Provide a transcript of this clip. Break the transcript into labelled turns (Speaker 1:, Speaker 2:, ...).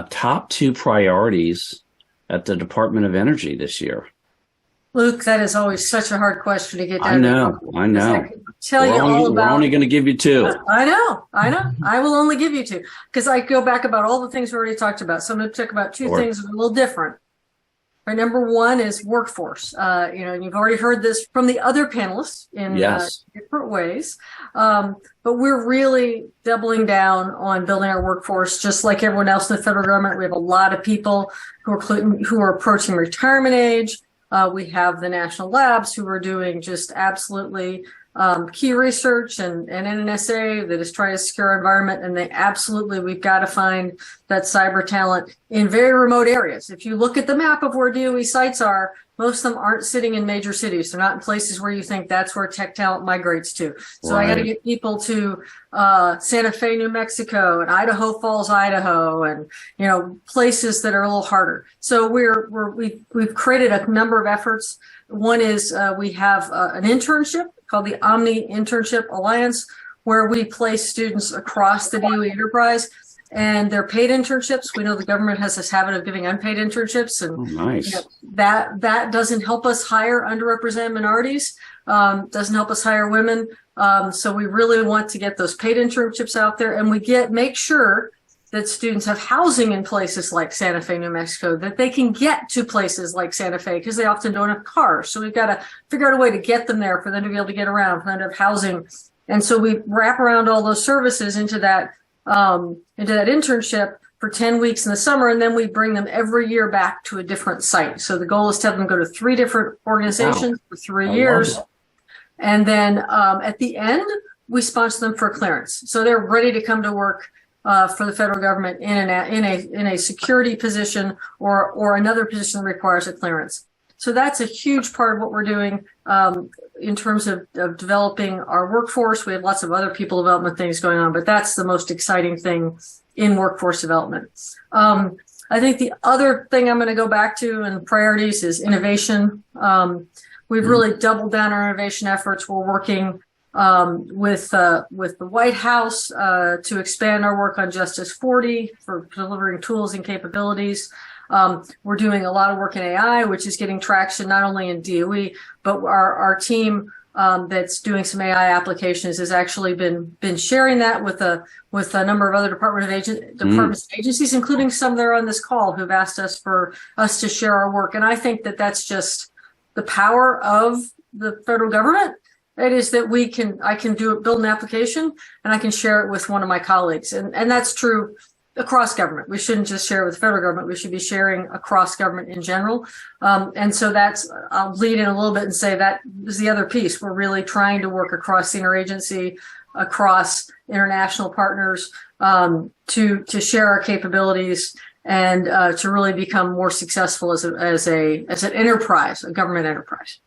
Speaker 1: top two priorities at the Department of Energy this year?
Speaker 2: Luke, that is always such a hard question to get down.
Speaker 1: I know.
Speaker 2: I could tell you all about.
Speaker 1: We're only going to give you two.
Speaker 2: I know. I will only give you two because I go back about all the things we already talked about. So I'm going to talk about two things that are a little different. Right, number one is workforce. And you've already heard this from the other panelists in different ways. But we're really doubling down on building our workforce, just like everyone else in the federal government. We have a lot of people who are approaching retirement age. We have the national labs who are doing just absolutely key research and NNSA that is trying to secure our environment. And we've got to find that cyber talent in very remote areas. If you look at the map of where DOE sites are, most of them aren't sitting in major cities. They're not in places where you think that's where tech talent migrates to. So I got to get people to Santa Fe, New Mexico, and Idaho Falls, Idaho, and places that are a little harder. So we've created a number of efforts. One is we have an internship called the Omni Internship Alliance, where we place students across the DOE enterprise. And they're paid internships. We know the government has this habit of giving unpaid internships, and
Speaker 1: nice.
Speaker 2: That doesn't help us hire underrepresented minorities, doesn't help us hire women. So we really want to get those paid internships out there, and make sure that students have housing in places like Santa Fe, New Mexico, that they can get to places like Santa Fe because they often don't have cars. So we've got to figure out a way to get them there for them to be able to get around, for them to have housing. And so we wrap around all those services into that internship for 10 weeks in the summer, and then we bring them every year back to a different site. So the goal is to have them go to 3 different organizations for 3 years. And then at the end, we sponsor them for clearance. So they're ready to come to work for the federal government in a security position or another position that requires a clearance. So that's a huge part of what we're doing in terms of developing our workforce. We have lots of other people development things going on, but that's the most exciting thing in workforce development. I think the other thing I'm going to go back to and priorities is innovation. We've really doubled down our innovation efforts. We're working with the White House to expand our work on Justice 40 for delivering tools and capabilities. We're doing a lot of work in AI, which is getting traction not only in DOE, but our team that's doing some AI applications has actually been sharing that with a number of other departments and agencies, including some that are on this call who've asked us to share our work. And I think that that's just the power of the federal government. It is that I can build an application and I can share it with one of my colleagues. And that's true across government. We shouldn't just share with the federal government. We should be sharing across government in general. And so I'll lead in a little bit and say that is the other piece. We're really trying to work across the interagency, across international partners, to share our capabilities and to really become more successful as an enterprise, a government enterprise.